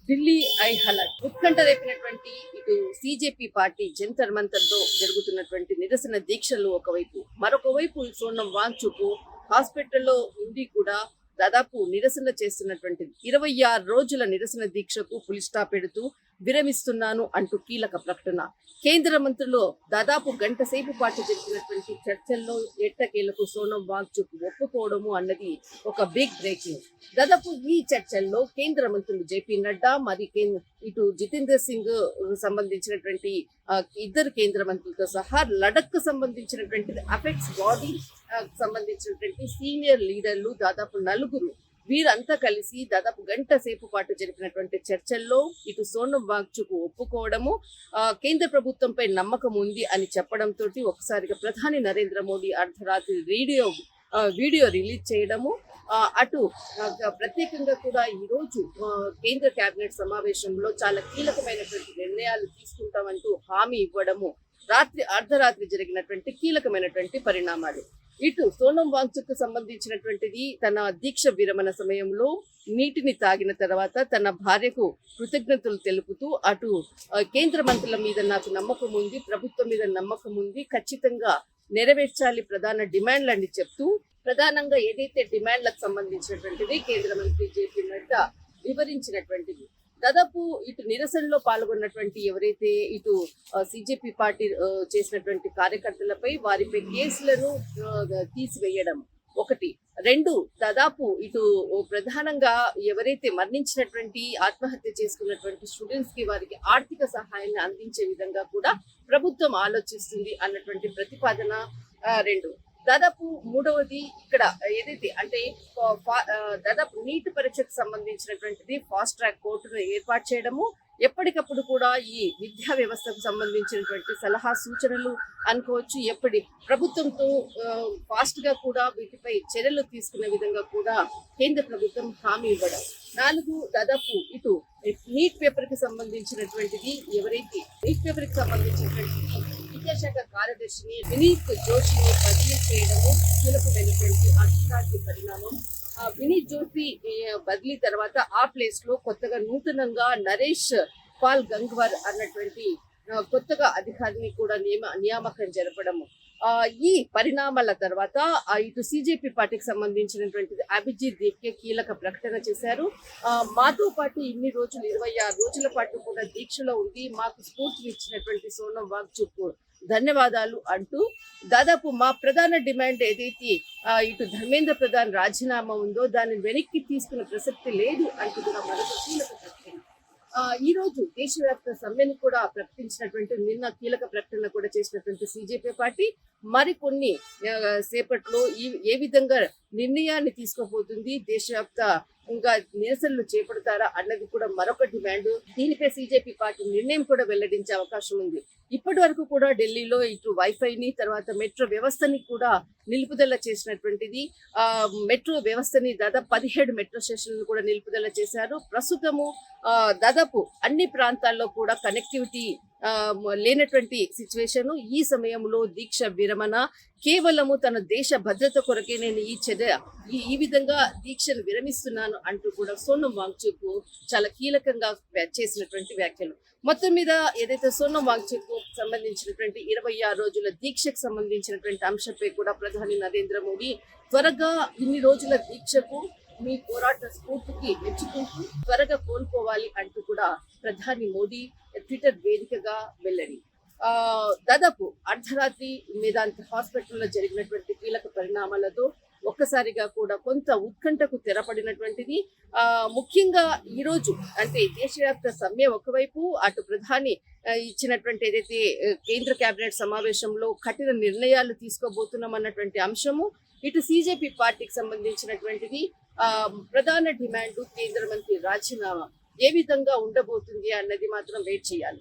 Delhi I హలట్ ఉత్కంఠ రేపినటువంటి ఇటు సిజేపీ party Jantar Mantar తో జరుగుతున్నటువంటి నిరసన దీక్షలు ఒకవైపు, మరొక వైపు సోనం వాంగ్చుక్ హాస్పిటల్లో ఉండి కూడా దాదాపు నిరసన చేస్తున్నటువంటిది. 26 రోజుల నిరసన దీక్షకు ఫుల్ స్టాప్ పెడుతూ విరమిస్తున్నాను అంటూ కీలక ప్రకటన. కేంద్ర మంత్రులు దాదాపు గంట సేపు పాటు జరిగినటువంటి చర్చల్లో ఎట్టకేలకు సోనం వాంగ్చుక్ ఒప్పుకోవడము అన్నది ఒక బిగ్ బ్రేకింగ్. దాదాపు ఈ చర్చల్లో కేంద్ర మంత్రులు జేపీ నడ్డా మరి ఇటు జితేంద్ర సింగ్ సంబంధించినటువంటి ఇద్దరు కేంద్ర మంత్రులతో సహా లడక్ కు సంబంధించినటువంటి అపెక్స్ బాడీ సంబంధించినటువంటి సీనియర్ లీడర్లు దాదాపు 4 వీరంతా కలిసి దాదాపు గంట సేపు పాటు జరిపినటువంటి చర్చల్లో ఇటు సోనం వాంగ్చుక్ ఒప్పుకోవడము, కేంద్ర ప్రభుత్వంపై నమ్మకం ఉంది అని చెప్పడంతో ఒకసారిగా ప్రధాని నరేంద్ర మోడీ అర్ధరాత్రి వీడియో రిలీజ్ చేయడము, అటు ప్రత్యేకంగా కూడా ఈరోజు కేంద్ర కేబినెట్ సమావేశంలో చాలా కీలకమైనటువంటి నిర్ణయాలు తీసుకుంటామంటూ హామీ ఇవ్వడము రాత్రి అర్ధరాత్రి జరిగినటువంటి కీలకమైనటువంటి పరిణామాలు. ఇటు సోనం వాంగ్చుక్ సంబంధించినటువంటిది తన దీక్ష విరమణ సమయంలో నీటిని తాగిన తర్వాత తన భార్యకు కృతజ్ఞతలు తెలుపుతూ అటు కేంద్ర మంత్రుల మీద నాకు నమ్మకం ఉంది, ప్రభుత్వం మీద నమ్మకం ఉంది, ఖచ్చితంగా నెరవేర్చాలి ప్రధాన డిమాండ్లని చెప్తూ ప్రధానంగా ఏదైతే డిమాండ్లకు సంబంధించినటువంటిది కేంద్ర మంత్రి జేపీ నడ్డా వివరించినటువంటిది. దాదాపు ఇటు నిరసనలో పాల్గొన్నటువంటి ఎవరైతే ఇటు సిజేపీ పార్టీ చేసినటువంటి కార్యకర్తలపై వారిపై కేసులను తీసివేయడం ఒకటి, 2 దాదాపు ఇటు ప్రధానంగా ఎవరైతే మరణించినటువంటి ఆత్మహత్య చేసుకున్నటువంటి స్టూడెంట్స్ కి వారికి ఆర్థిక సహాయాన్ని అందించే విధంగా కూడా ప్రభుత్వం ఆలోచిస్తుంది అన్నటువంటి ప్రతిపాదన 2. దాదాపు 3వది ఇక్కడ ఏదైతే అంటే దాదాపు నీటి పరీక్షకు సంబంధించినటువంటిది ఫాస్ట్ ట్రాక్ కోర్టును ఏర్పాటు చేయడము, ఎప్పటికప్పుడు కూడా ఈ విద్యా వ్యవస్థకు సంబంధించినటువంటి సలహా సూచనలు అనుకోవచ్చు, ఎప్పటి ప్రభుత్వంతో ఫాస్ట్ గా కూడా వీటిపై చర్యలు తీసుకునే విధంగా కూడా కేంద్ర ప్రభుత్వం హామీ ఇవ్వడం. 4 దాదాపు ఇటు నీట్ పేపర్ కి సంబంధించినటువంటిది ఎవరైతే నీట్ పేపర్ కి సంబంధించినటువంటి విద్యాశాఖ కార్యదర్శిని వినీత్ జోషిని బదిలీ చేయడము కీలకమైనటువంటి అధికారిక పరిణామం. వినీత్ జోషి బదిలీ తర్వాత ఆ ప్లేస్ లో కొత్తగా నూతనంగా నరేష్ పాల్ గంగ్వార్ అన్నటువంటి కొత్తగా అధికారిని కూడా నియామకం జరపడము. ఈ పరిణామాల తర్వాత ఇటు సిజేపీ పార్టీకి సంబంధించినటువంటి అభిజిత్ దేవ్కే కీలక ప్రకటన చేశారు. మాతో పాటు ఇన్ని రోజులు 26 రోజుల పాటు కూడా దీక్షలో ఉంది, మాకు స్ఫూర్తిని ఇచ్చినటువంటి సోనం వాంగ్చుక్ ధన్యవాదాలు అంటూ దాదాపు మా ప్రధాన డిమాండ్ ఏదైతే ఇటు ధర్మేంద్ర ప్రధాన్ రాజీనామా ఉందో దాన్ని వెనక్కి తీసుకునే ప్రసక్తి లేదు అంటూ కూడా మరొక కీలక ప్రకటన. ఈ రోజు దేశవ్యాప్త సమ్మెను కూడా ప్రకటించినటువంటి నిన్న కీలక ప్రకటన కూడా చేసినటువంటి సిజేపీ పార్టీ మరికొన్ని సేపట్లో ఏ విధంగా నిర్ణయాన్ని తీసుకోబోతుంది, దేశవ్యాప్త ఇంకా నిరసనలు చేపడతారా అన్నది కూడా మరొక డిమాండ్. దీనిపై సిజేపీ పార్టీ నిర్ణయం కూడా వెల్లడించే అవకాశం ఉంది. ఇప్పటి వరకు కూడా ఢిల్లీలో ఇటు వైఫైని తర్వాత మెట్రో వ్యవస్థని కూడా నిలుపుదల చేసినటువంటిది. మెట్రో వ్యవస్థని దాదాపు 17 మెట్రో స్టేషన్లు కూడా నిలుపుదల చేశారు. ప్రస్తుతము దాదాపు అన్ని ప్రాంతాల్లో కూడా కనెక్టివిటీ లేనటువంటి సిచ్యువేషన్. ఈ సమయంలో దీక్ష విరమణ కేవలము తన దేశ భద్రత కొరకే నేను ఈ విధంగా దీక్షను విరమిస్తున్నాను అంటూ కూడా సోనం వాంగ్చుక్ చాలా కీలకంగా చేసినటువంటి వ్యాఖ్యలు. మొత్తం మీద ఏదైతే సోనం వాంగ్చుక్ సంబంధించినటువంటి 26 రోజుల దీక్షకు సంబంధించినటువంటి అంశంపై కూడా ప్రధాని నరేంద్ర మోడీ త్వరగా ఇన్ని రోజుల దీక్షకు మీ పోరాట స్ఫూర్తికి మెచ్చుకుంటూ త్వరగా కోలుకోవాలి అంటూ కూడా ప్రధాని మోడీ ట్విట్టర్ వేదికగా వెల్లడి. దాదాపు అర్ధరాత్రి మేదాంత హాస్పిటల్లో జరిగినటువంటి కీలక పరిణామాలతో ఒక్కసారిగా కూడా కొంత ఉత్కంఠకు తెరపడినటువంటిది. ముఖ్యంగా ఈ రోజు అంటే దేశవ్యాప్త సమ్మె ఒకవైపు, అటు ప్రధాని ఇచ్చినటువంటి ఏదైతే కేంద్ర కేబినెట్ సమావేశంలో కఠిన నిర్ణయాలు తీసుకోబోతున్నాం అన్నటువంటి అంశము, ఇటు సిజేపీ పార్టీకి సంబంధించినటువంటిది ప్రధాన డిమాండ్ కేంద్ర మంత్రి రాజీనామా ఏ విధంగా ఉండబోతుంది అన్నది మాత్రం వెయిట్ చేయాలి.